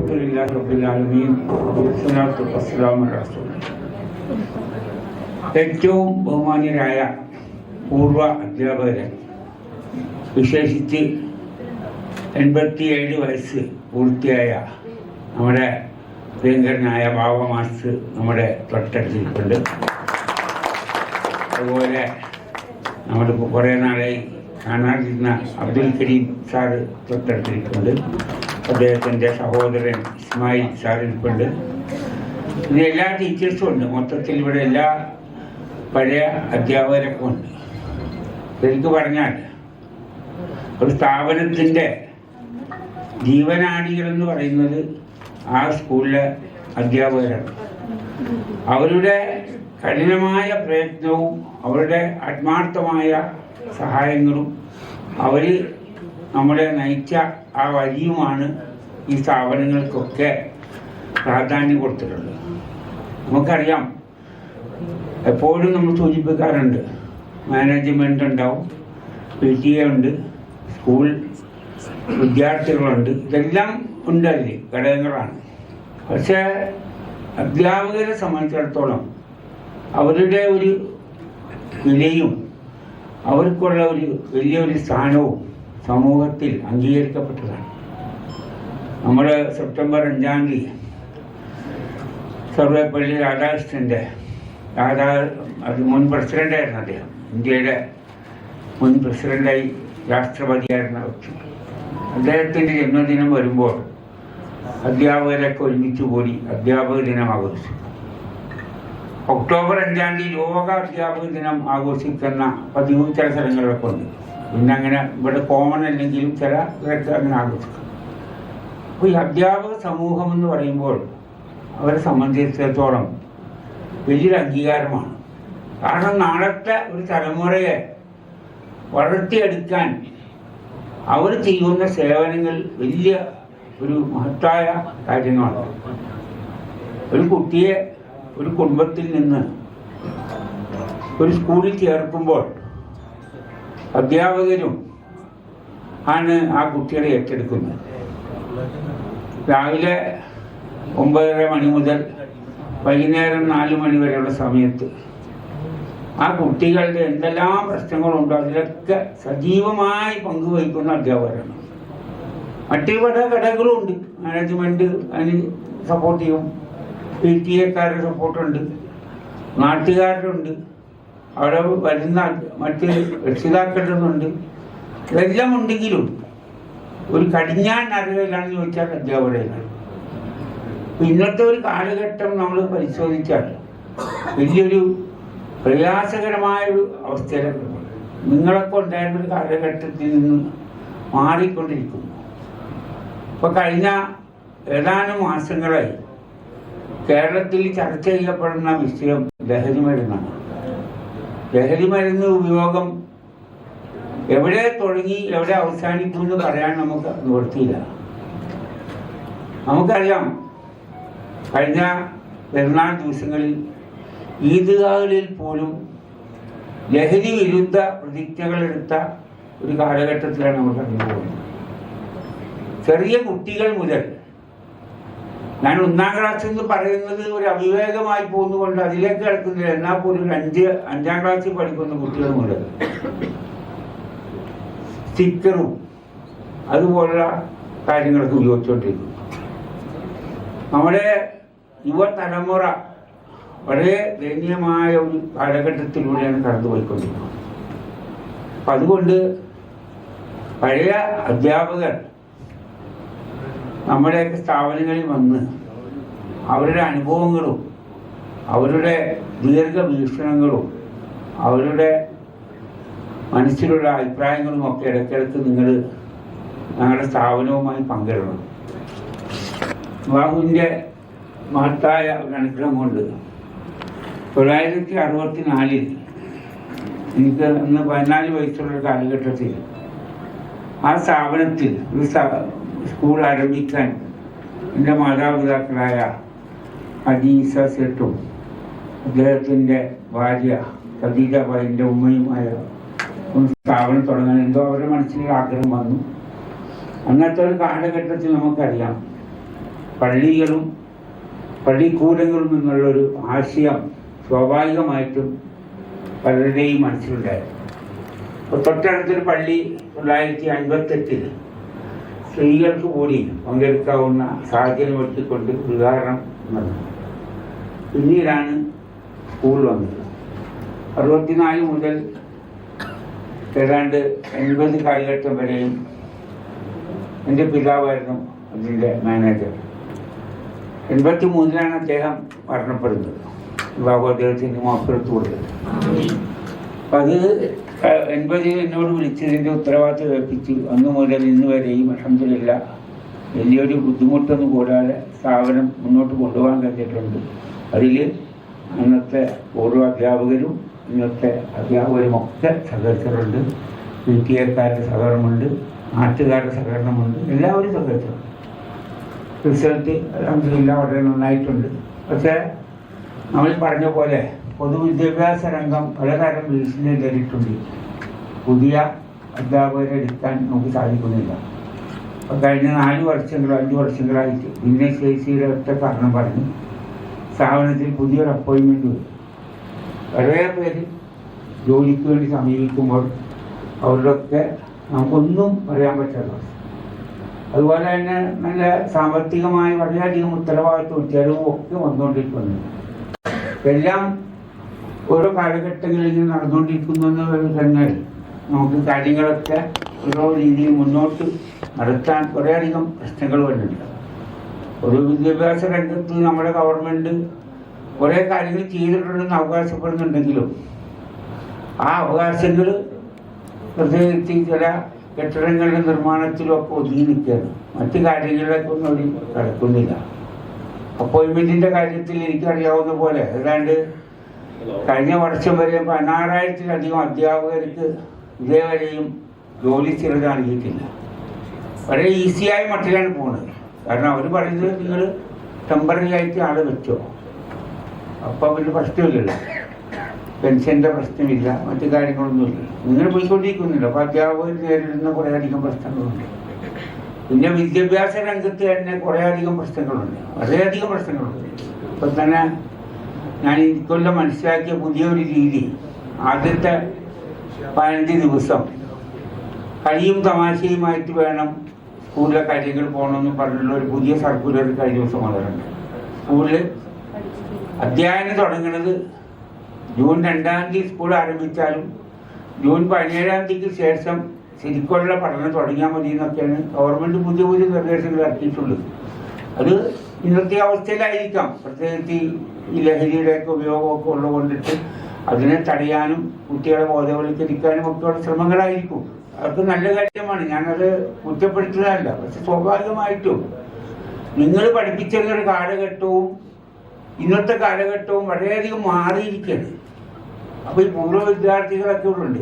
അൽഹംദുലില്ലാഹി റബ്ബിൽ ആലമീൻ വസ്സലാത്തു വസ്സലാമു അലാ റസൂലില്ലാഹ്. ഏറ്റവും ബഹുമാന്യരായ പൂർവ്വ അധ്യാപകരെ, വിശേഷിച്ച് 87 വയസ്സ് പൂർത്തിയായ നമ്മുടെ പ്രിയങ്കരനായ ബാബ മാസ്റ്റർ നമ്മുടെ തൊട്ടടുത്തിരിപ്പുണ്ട്. അതുപോലെ നമ്മുടെ കുറേ നാളായി കാണാതിരുന്ന അബ്ദുൽ കരീം സാറ് തൊട്ടടുത്തിരിപ്പുണ്ട്. അദ്ദേഹത്തിൻ്റെ സഹോദരൻ ഇസ്മായിൽ സാർ ഇരിപ്പുണ്ട്. പിന്നെ എല്ലാ ടീച്ചേഴ്സും ഉണ്ട്. മൊത്തത്തിൽ ഇവിടെ എല്ലാ പഴയ അധ്യാപകരൊക്കെ ഉണ്ട്. ശരിക്കും പറഞ്ഞാൽ ഒരു സ്ഥാപനത്തിൻ്റെ ജീവനാഡികളെന്ന് പറയുന്നത് ആ സ്കൂളിലെ അധ്യാപകരാണ്. അവരുടെ കഠിനമായ പ്രയത്നവും അവരുടെ ആത്മാർത്ഥമായ സഹായങ്ങളും അവർ നമ്മളെ നയിച്ച ആ വഴിയുമാണ് ഈ സ്ഥാപനങ്ങൾക്കൊക്കെ പ്രാധാന്യം കൊടുത്തിട്ടുള്ളത്. നമുക്കറിയാം, എപ്പോഴും നമ്മൾ സൂചിപ്പിക്കാറുണ്ട്, മാനേജ്മെൻ്റ് ഉണ്ടാവും, PTA ഉണ്ട്, സ്കൂൾ വിദ്യാർത്ഥികളുണ്ട്, ഇതെല്ലാം ഉണ്ട്, അതിൽ ഘടകങ്ങളാണ്. പക്ഷേ അധ്യാപകരെ സംബന്ധിച്ചിടത്തോളം അവരുടെ ഒരു വിലയും അവർക്കുള്ള ഒരു വലിയൊരു സ്ഥാനവും സമൂഹത്തിൽ അംഗീകരിക്കപ്പെട്ടതാണ്. നമ്മുടെ സെപ്റ്റംബർ 5-ാം തീയതി സർവേപ്പള്ളി രാധാകൃഷ്ണൻ്റെ അത് മുൻ പ്രസിഡൻ്റായിരുന്നു. അദ്ദേഹം ഇന്ത്യയുടെ മുൻ പ്രസിഡൻ്റായി രാഷ്ട്രപതിയായിരുന്ന വ്യക്തി. അദ്ദേഹത്തിൻ്റെ ജന്മദിനം വരുമ്പോൾ അധ്യാപകരൊക്കെ ഒരുമിച്ച് കൂടി അധ്യാപക ദിനം ആഘോഷിച്ചു. ഒക്ടോബർ 5-ാം തീയതി ലോക അധ്യാപക ദിനം ആഘോഷിക്കുന്ന പതിവ് ചില സ്ഥലങ്ങളിലൊക്കെ ഉണ്ട്. പിന്നെ അങ്ങനെ ഇവിടെ കോമൺ അല്ലെങ്കിലും ചില ഇതൊക്കെ അങ്ങനെ ആഘോഷിക്കും. അപ്പോൾ ഈ അധ്യാപക സമൂഹം എന്ന് പറയുമ്പോൾ അവരെ സംബന്ധിച്ചിടത്തോളം വലിയൊരു അംഗീകാരമാണ്. കാരണം നാളത്തെ ഒരു തലമുറയെ വളർത്തിയെടുക്കാൻ അവർ ചെയ്യുന്ന സേവനങ്ങൾ വലിയ ഒരു മഹത്തായ കാര്യങ്ങളാണ്. ഒരു കുട്ടിയെ ഒരു കുടുംബത്തിൽ നിന്ന് ഒരു സ്കൂളിൽ ചേർക്കുമ്പോൾ അധ്യാപകരും ആണ് ആ കുട്ടികളെ ഏറ്റെടുക്കുന്നത്. രാവിലെ 9:30 മണി മുതൽ വൈകുന്നേരം 4 മണി വരെയുള്ള സമയത്ത് ആ കുട്ടികളുടെ എന്തെല്ലാം പ്രശ്നങ്ങളുണ്ടോ അതിലൊക്കെ സജീവമായി പങ്കുവഹിക്കുന്ന അധ്യാപകരാണ്. മറ്റു പല ഘടകങ്ങളും ഉണ്ട്. മാനേജ്മെൻറ്റ് അതിന് സപ്പോർട്ട് ചെയ്യും, PTA-ക്കാരുടെ സപ്പോർട്ടുണ്ട്, നാട്ടുകാരുടെ ഉണ്ട്, അവിടെ വരുന്ന മറ്റ് രക്ഷിതാക്കളുടെ. ഇതെല്ലാം ഉണ്ടെങ്കിലും ഒരു കടിഞ്ഞാൻ അറിവിലാണെന്ന് ചോദിച്ചാൽ അധ്യാപകരാണ്. ഇന്നത്തെ ഒരു കാലഘട്ടം നമ്മൾ പരിശോധിച്ചാൽ വലിയൊരു പ്രയാസകരമായൊരു അവസ്ഥയിലാണ്. നിങ്ങളൊക്കെ ഉണ്ടായിരുന്ന ഒരു കാലഘട്ടത്തിൽ നിന്ന് മാറിക്കൊണ്ടിരിക്കുന്നു. ഇപ്പോൾ കഴിഞ്ഞ ഏതാനും മാസങ്ങളായി കേരളത്തിൽ ചർച്ച ചെയ്യപ്പെടുന്ന വിഷയം ലഹരി മരുന്നാണ്. ലഹരി മരുന്ന് ഉപയോഗം എവിടെ തുടങ്ങി എവിടെ അവസാനിക്കുമെന്ന് പറയാൻ നമുക്ക് നിവൃത്തിയില്ല. നമുക്കറിയാം, കഴിഞ്ഞ പെരുന്നാൾ ദിവസങ്ങളിൽ ഈദ്ഗാഹുകളിൽ പോലും ലഹരി വിരുദ്ധ പ്രതിജ്ഞകളെടുത്ത ഒരു കാലഘട്ടത്തിലാണ് നമ്മൾ കടന്നു പോകുന്നത്. ചെറിയ കുട്ടികൾ മുതൽ, ഞാൻ 1-ാം ക്ലാസ് എന്ന് പറയുന്നത് ഒരു അവിവേകമായി പോകുന്നതുകൊണ്ട് അതിലേക്ക് കിടക്കുന്നില്ല, എന്നാൽ പോലും 5-ാം ക്ലാസ്സിൽ പഠിക്കുന്ന കുട്ടികൾ മുതൽ സ്റ്റിക്കറും അതുപോലുള്ള കാര്യങ്ങളൊക്കെ ഉപയോഗിച്ചുകൊണ്ടിരിക്കുന്നു. നമ്മുടെ യുവതലമുറ വളരെ ദയനീയമായ ഒരു കാലഘട്ടത്തിലൂടെയാണ് കടന്നുപോയിക്കൊണ്ടിരിക്കുന്നത്. അപ്പം അതുകൊണ്ട് പഴയ അധ്യാപകർ നമ്മുടെയൊക്കെ സ്ഥാപനങ്ങളിൽ വന്ന് അവരുടെ അനുഭവങ്ങളും അവരുടെ ദീർഘവീക്ഷണങ്ങളും അവരുടെ മനസ്സിലുള്ള അഭിപ്രായങ്ങളും ഒക്കെ ഇടയ്ക്കിടയ്ക്ക് നിങ്ങൾ ഞങ്ങളുടെ സ്ഥാപനവുമായി പങ്കിടണം. ബാബുവിൻ്റെ മഹത്തായ ഒരു അനുഗ്രഹം കൊണ്ട് 1964 എനിക്ക് അന്ന് 14 വയസ്സുള്ള കാലഘട്ടത്തിൽ ആ സ്ഥാപനത്തിൽ ഒരു സ്കൂൾ ആരംഭിക്കാൻ എൻ്റെ മാതാപിതാക്കളായ അജീസ സെട്ടും അദ്ദേഹത്തിൻ്റെ ഭാര്യ ഖദീജ ഭായിൻ്റെ ഉമ്മയുമായ സ്ഥാപനം തുടങ്ങാൻ എന്തോ അവരുടെ മനസ്സിൽ ആഗ്രഹം വന്നു. അന്നത്തെ ഒരു കാലഘട്ടത്തിൽ നമുക്കറിയാം, പള്ളികളും പള്ളിക്കൂടങ്ങളും എന്നുള്ളൊരു ആശയം സ്വാഭാവികമായിട്ടും പലരുടെയും മനസ്സിലുണ്ടായിരുന്നു. അപ്പോൾ തൊട്ടടുത്തൊരു പള്ളി 1958 സ്ത്രീകൾക്ക് കൂടി പങ്കെടുക്കാവുന്ന സാഹചര്യം ഒരുക്കിക്കൊണ്ട് ഉദ്ഘാടനം നടന്നു. പിന്നീടാണ് സ്കൂൾ വന്നത്. 64 മുതൽ ഏതാണ്ട് 80 കാലഘട്ടം വരെയും എൻ്റെ പിതാവായിരുന്നു അതിൻ്റെ മാനേജർ. 83 അദ്ദേഹം മരണപ്പെടുന്നത്. വിവാഹം അദ്ദേഹത്തിൻ്റെ മക്കളത്ത് കൊടുത്തത്. അപ്പം അത് 80 എന്നോട് വിളിച്ചതിൻ്റെ ഉത്തരവാദിത്വം ഏൽപ്പിച്ചു. അന്ന് മുതൽ ഇന്ന് വരെയും അൽഹംദുലില്ലാഹ് വലിയൊരു ബുദ്ധിമുട്ടൊന്നും കൂടാതെ സ്ഥാപനം മുന്നോട്ട് കൊണ്ടുപോകാൻ കഴിഞ്ഞിട്ടുണ്ട്. അതിൽ അന്നത്തെ പൂർവ്വ അധ്യാപകരും ഇന്നത്തെ അധ്യാപകരുമൊക്കെ സഹകരിച്ചിട്ടുണ്ട്. PTA-ക്കാരുടെ സഹകരണമുണ്ട്, നാട്ടുകാരുടെ സഹകരണമുണ്ട്, എല്ലാവരും സഹകരിച്ചിട്ടുണ്ട്. റിസൾട്ട് അൽഹംദുലില്ലാഹ് വളരെ നന്നായിട്ടുണ്ട്. പക്ഷേ നമ്മൾ പറഞ്ഞ പോലെ പൊതുവിദ്യാഭ്യാസ രംഗം പലതരം ഭീഷണി നേരിട്ടുണ്ട്. പുതിയ അധ്യാപകരെ എടുക്കാൻ നമുക്ക് സാധിക്കുന്നില്ല. അപ്പോൾ കഴിഞ്ഞ 4 വർഷങ്ങളോ 5 വർഷങ്ങളായിട്ട് ഭിന്നശേഷിയുടെ ഒറ്റ കാരണം പറഞ്ഞ് സ്ഥാപനത്തിൽ പുതിയൊരു അപ്പോയിൻമെൻറ്റ് വരും. കുറേ പേര് ജോലിക്ക് വേണ്ടി സമീപിക്കുമ്പോൾ അവരുടെയൊക്കെ നമുക്കൊന്നും പറയാൻ പറ്റാത്ത. അതുപോലെ തന്നെ നല്ല സാമ്പത്തികമായി വളരെയധികം ഉത്തരവാദിത്വം ചെലവും ഒക്കെ വന്നുകൊണ്ടിരിക്കുന്നുണ്ട്. എല്ലാം ഓരോ കാലഘട്ടങ്ങളിൽ നിന്ന് നടന്നുകൊണ്ടിരിക്കുന്നു തന്നെ നമുക്ക് കാര്യങ്ങളൊക്കെ ഓരോ രീതിയിൽ മുന്നോട്ട് നടത്താൻ കുറേയധികം പ്രശ്നങ്ങൾ വരുന്നുണ്ട്. ഒരു വിദ്യാഭ്യാസ രംഗത്ത് നമ്മുടെ ഗവൺമെൻറ് കുറേ കാര്യങ്ങൾ ചെയ്തിട്ടുണ്ടെന്ന് അവകാശപ്പെടുന്നുണ്ടെങ്കിലും ആ അവകാശങ്ങൾ പ്രത്യേകിച്ച് ചില കെട്ടിടങ്ങളുടെ നിർമ്മാണത്തിലൊക്കെ ഒതുങ്ങി നിൽക്കുകയാണ്. മറ്റു കാര്യങ്ങളിലേക്കൊന്നും അവർ കിടക്കുന്നില്ല. അപ്പോയിൻമെൻറ്റിൻ്റെ കാര്യത്തിൽ എനിക്കറിയാവുന്ന പോലെ ഏതാണ്ട് കഴിഞ്ഞ വർഷം വരെ 16,000-ലധികം അധ്യാപകർക്ക് ഇതേവരെയും ജോലി സ്ഥിരത നൽകിയിട്ടില്ല. വളരെ ഈസിയായ മട്ടിലാണ് പോകുന്നത്. കാരണം അവർ പറയുന്നത് നിങ്ങൾ ടെമ്പററി ആയിട്ട് ആളെ വെച്ചോ, അപ്പം ഒരു പ്രശ്നമില്ലല്ലോ, പെൻഷൻ്റെ പ്രശ്നമില്ല, മറ്റു കാര്യങ്ങളൊന്നുമില്ല, നിങ്ങൾ പോയിക്കൊണ്ടിരിക്കുന്നില്ല. അപ്പോൾ അധ്യാപകർ നേരിടുന്ന കുറേയധികം പ്രശ്നങ്ങളുണ്ട്. പിന്നെ വിദ്യാഭ്യാസ രംഗത്ത് തന്നെ കുറേയധികം പ്രശ്നങ്ങളുണ്ട്, വളരെയധികം പ്രശ്നങ്ങളുണ്ട്. ഇപ്പം തന്നെ ഞാൻ ഇക്കൊല്ലം മനസ്സിലാക്കിയ പുതിയൊരു രീതി, ആദ്യത്തെ 15 ദിവസം കളിയും തമാശയുമായിട്ട് വേണം സ്കൂളിലെ കാര്യങ്ങൾ പോകണമെന്ന് പറഞ്ഞുള്ള ഒരു പുതിയ സർക്കുലർ കഴിഞ്ഞ ദിവസം വന്നിട്ടുണ്ട്. സ്കൂളിൽ അധ്യയനം തുടങ്ങുന്നത് ജൂൺ 2-ാം തീയതി സ്കൂൾ ആരംഭിച്ചാലും ജൂൺ 17-ാം തീയതിക്ക് ശേഷം ശരിക്കുള്ള പഠനം തുടങ്ങിയാൽ മതി എന്നൊക്കെയാണ് ഗവൺമെൻറ് പുതിയ പുതിയ നിർദ്ദേശങ്ങൾ ഇറക്കിയിട്ടുള്ളത്. അത് ഇന്നത്തെ അവസ്ഥയിലായിരിക്കാം, പ്രത്യേകിച്ച് ഈ ലഹരിയുടെയൊക്കെ ഉപയോഗമൊക്കെ ഉള്ളതുകൊണ്ടിട്ട് അതിനെ തടയാനും കുട്ടികളെ ബോധവൽക്കരിക്കാനും ഒക്കെയുള്ള ശ്രമങ്ങളായിരിക്കും. അതൊക്കെ നല്ല കാര്യമാണ്, ഞാനത് കുറ്റപ്പെടുത്തുന്നതല്ല. പക്ഷെ സ്വാഭാവികമായിട്ടും നിങ്ങൾ പഠിപ്പിച്ചിരുന്നൊരു കാലഘട്ടവും ഇന്നത്തെ കാലഘട്ടവും വളരെയധികം മാറിയിരിക്കുകയാണ്. അപ്പോൾ ഈ പൂർവ്വ വിദ്യാർത്ഥികളൊക്കെ ഇവിടെ ഉണ്ട്,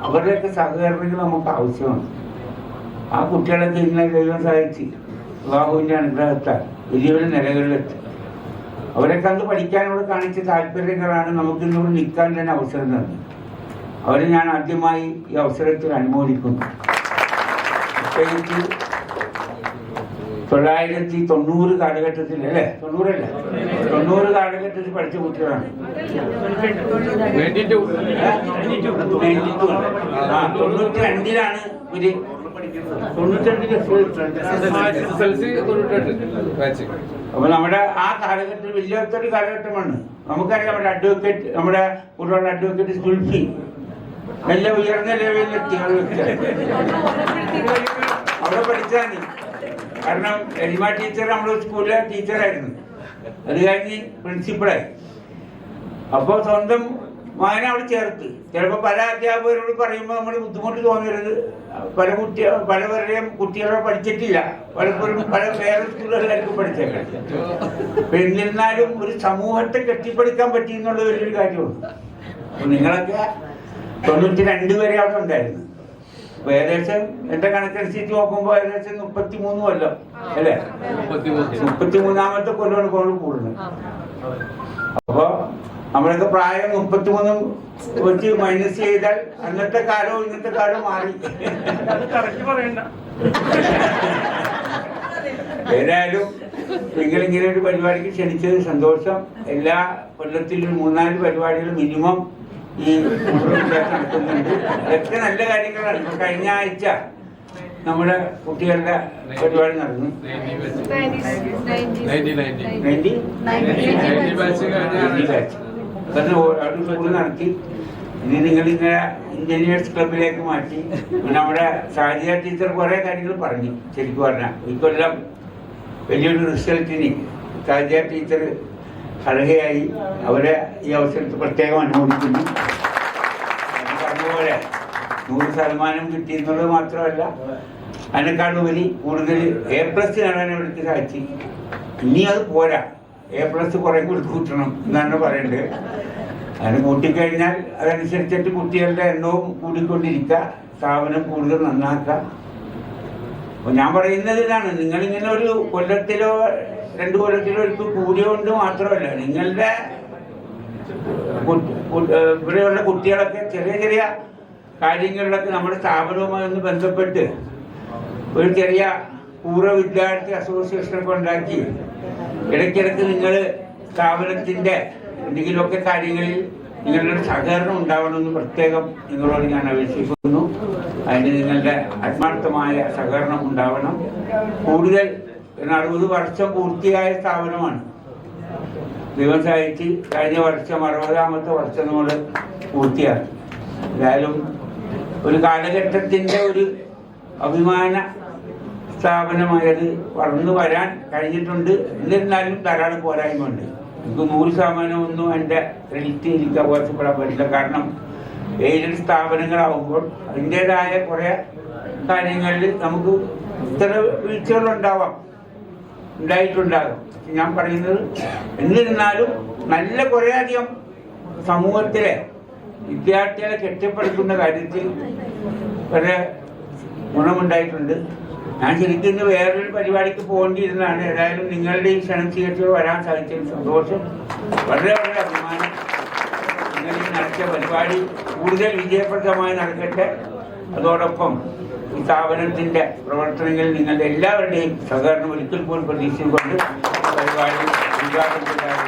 അവരുടെയൊക്കെ സഹകരണങ്ങൾ നമുക്ക് ആവശ്യമാണ്. ആ കുട്ടികളൊക്കെ ഇങ്ങനെ ദൈവം സഹായിച്ച് അല്ലാഹുവിൻ്റെ അനുഗ്രഹത്താൽ വലിയ വലിയ നിലകളിലെത്തി. അവരൊക്കെ അന്ന് പഠിക്കാനോട് കാണിച്ച താല്പര്യങ്ങളാണ് നമുക്ക് ഇന്നിവിടെ നിൽക്കാൻ തന്നെ അവസരം തന്നത്. അവരെ ഞാൻ ആദ്യമായി ഈ അവസരത്തിൽ അനുമോദിക്കുന്നു. പ്രത്യേകിച്ച് 1990 കാലഘട്ടത്തിൽ, അല്ലേ 90 കാലഘട്ടത്തിൽ പഠിച്ച കുട്ടികളാണ്. 92-ലാണ് ഇവര് 92 അപ്പൊ നമ്മുടെ ആ കാലഘട്ടത്തിൽ വലിയൊരു കാലഘട്ടമാണ്. നമുക്കറിയാം നമ്മുടെ കൂടെയുള്ള അഡ്വക്കേറ്റ് സുൽഫി നല്ല ഉയർന്ന ലെവലിലെത്തി അവിടെ പഠിച്ചാൽ. കാരണം എലിമ ടീച്ചർ നമ്മുടെ സ്കൂളിലെ ടീച്ചറായിരുന്നു, അത് കഴിഞ്ഞ് പ്രിൻസിപ്പളായി. അപ്പോൾ സ്വന്തം മകനെ അവിടെ ചേർത്ത്. ചിലപ്പോൾ പല അധ്യാപകരോട് പറയുമ്പോൾ നമ്മൾ ബുദ്ധിമുട്ട് തോന്നരുത്, പലവരുടെയും കുട്ടികളെ പഠിച്ചിട്ടില്ല, പലപ്പോഴും പല വേറെ സ്കൂളുകളിലായിരിക്കും പഠിച്ചേക്കാം. എന്നിരുന്നാലും ഒരു സമൂഹത്തെ കെട്ടിപ്പടുക്കാൻ പറ്റിയെന്നുള്ള വലിയൊരു കാര്യമുണ്ട്. അപ്പോൾ നിങ്ങളൊക്കെ 92 വരെ അവിടെ ഉണ്ടായിരുന്നു. അപ്പോൾ ഏകദേശം എൻ്റെ കണക്കനുസരിച്ച് നോക്കുമ്പോൾ ഏകദേശം 33 കൊല്ലം അല്ലേ, 33ാമത്തെ കൊല്ലമാണ് കൊണ്ട് കൂടുന്നത്. അപ്പോൾ നമ്മളൊക്കെ പ്രായം 33 വെച്ച് മൈനസ് ചെയ്താൽ അന്നത്തെ കാലവും ഇന്നത്തെ കാലവും മാറി. ഏതായാലും നിങ്ങളിങ്ങനെ ഒരു പരിപാടിക്ക് ക്ഷണിച്ചത് സന്തോഷം. എല്ലാ കൊല്ലത്തിലും 3-4 പരിപാടികൾ മിനിമം ഈ നടത്തുന്നുണ്ട്. അതൊക്കെ നല്ല കാര്യങ്ങളാണ്. ഇപ്പൊ കഴിഞ്ഞ ആഴ്ച നമ്മുടെ കുട്ടികളുടെ പരിപാടി നടന്നു. സ്കൂൾ നടത്തി. ഇനി നിങ്ങളിങ്ങനെ എഞ്ചിനീയേഴ്സ് ക്ലബിലേക്ക് മാറ്റി. നമ്മുടെ സാജിയ ടീച്ചർ കുറെ കാര്യങ്ങൾ പറഞ്ഞു. ശരിക്കും പറഞ്ഞാൽ ഈ കൊല്ലം വലിയൊരു റിസൾട്ടിന് സാജിയ ടീച്ചർ അർഹയായി. അവരെ ഈ അവസരത്തിൽ പ്രത്യേകം അനുമോദിക്കുന്നു. പറഞ്ഞതുപോലെ 100% കിട്ടിയെന്നുള്ളത് മാത്രമല്ല, അതിനേക്കാളുപരി കൂടുതൽ A+ നേടാൻ അവർക്ക് സാധിച്ചു. ഇനി അത് പോരാ, A+ കുറെ കൂടി കൂട്ടണം എന്നാണ് പറയേണ്ടത്. അതിന് കൂട്ടിക്കഴിഞ്ഞാൽ അതനുസരിച്ചിട്ട് കുട്ടികളുടെ എണ്ണവും കൂടിക്കൊണ്ടിരിക്കുക, സ്ഥാപനം കൂടുതൽ നന്നാക്കുക. അപ്പൊ ഞാൻ പറയുന്നത് ഇതാണ്, നിങ്ങളിങ്ങനെ ഒരു കൊല്ലത്തിലോ 2 കൊല്ലത്തിലോ ഒരിക്കൽ കൂടിയോണ്ട് മാത്രമല്ല, നിങ്ങളുടെ ഇവിടെയുള്ള കുട്ടികളൊക്കെ ചെറിയ ചെറിയ കാര്യങ്ങളിലൊക്കെ നമ്മുടെ സ്ഥാപനവുമായി ഒന്ന് ബന്ധപ്പെട്ട് ഒരു ചെറിയ പൂർവ്വ വിദ്യാർത്ഥി അസോസിയേഷനൊക്കെ ഉണ്ടാക്കി ഇടയ്ക്കിടയ്ക്ക് നിങ്ങൾ സ്ഥാപനത്തിൻ്റെ എന്തെങ്കിലുമൊക്കെ കാര്യങ്ങളിൽ നിങ്ങളുടെ സഹകരണം ഉണ്ടാവണമെന്ന് പ്രത്യേകം നിങ്ങളോട് ഞാൻ അപേക്ഷിക്കുന്നു. അതിന് നിങ്ങളുടെ ആത്മാർത്ഥമായ സഹകരണം ഉണ്ടാവണം. കൂടുതൽ 60 വർഷം പൂർത്തിയായ സ്ഥാപനമാണ്. ദൈവം സഹായിച്ച് കഴിഞ്ഞ വർഷം 60ാമത്തെ വർഷം നമ്മൾ പൂർത്തിയാക്കി. എന്തായാലും ഒരു കാലഘട്ടത്തിൻ്റെ ഒരു അഭിമാന സ്ഥാപനമായത് വളർന്നു വരാൻ കഴിഞ്ഞിട്ടുണ്ട്. എന്നിരുന്നാലും ധാരാളം പോരായ്മയുണ്ട്. എനിക്ക് 100% ഒന്നും എൻ്റെ ക്രെഡിറ്റ് എനിക്ക് അവകാശപ്പെടാൻ പറ്റില്ല. കാരണം എയ്ഡഡ് സ്ഥാപനങ്ങളാവുമ്പോൾ അതിൻ്റെതായ കുറേ കാര്യങ്ങളിൽ നമുക്ക് ഇത്തര വീഴ്ചകളുണ്ടാവാം, ഉണ്ടായിട്ടുണ്ടാകും. ഞാൻ പറയുന്നത് എന്നിരുന്നാലും നല്ല കുറേയധികം സമൂഹത്തിലെ വിദ്യാർത്ഥികളെ കെട്ടിപ്പടുക്കുന്ന കാര്യത്തിൽ വളരെ ഗുണമുണ്ടായിട്ടുണ്ട്. ഞാൻ ശരിക്കും വേറൊരു പരിപാടിക്ക് പോകേണ്ടിയിരുന്നതാണ്. ഏതായാലും നിങ്ങളുടെ ഈ ക്ഷണം സ്വീകരിച്ച് വരാൻ സാധിച്ചതിൽ സന്തോഷം, വളരെ വളരെ അഭിമാനം. നിങ്ങൾ ഈ നടത്തിയ പരിപാടി കൂടുതൽ വിജയപ്രദമായി നടക്കട്ടെ. അതോടൊപ്പം ഈ സ്ഥാപനത്തിൻ്റെ പ്രവർത്തനങ്ങളിൽ നിങ്ങളുടെ എല്ലാവരുടെയും സഹകരണം ഒരിക്കൽ പോലും പ്രതീക്ഷിച്ചുകൊണ്ട് പരിപാടി ഉദ്ഘാടനം ചെയ്യാൻ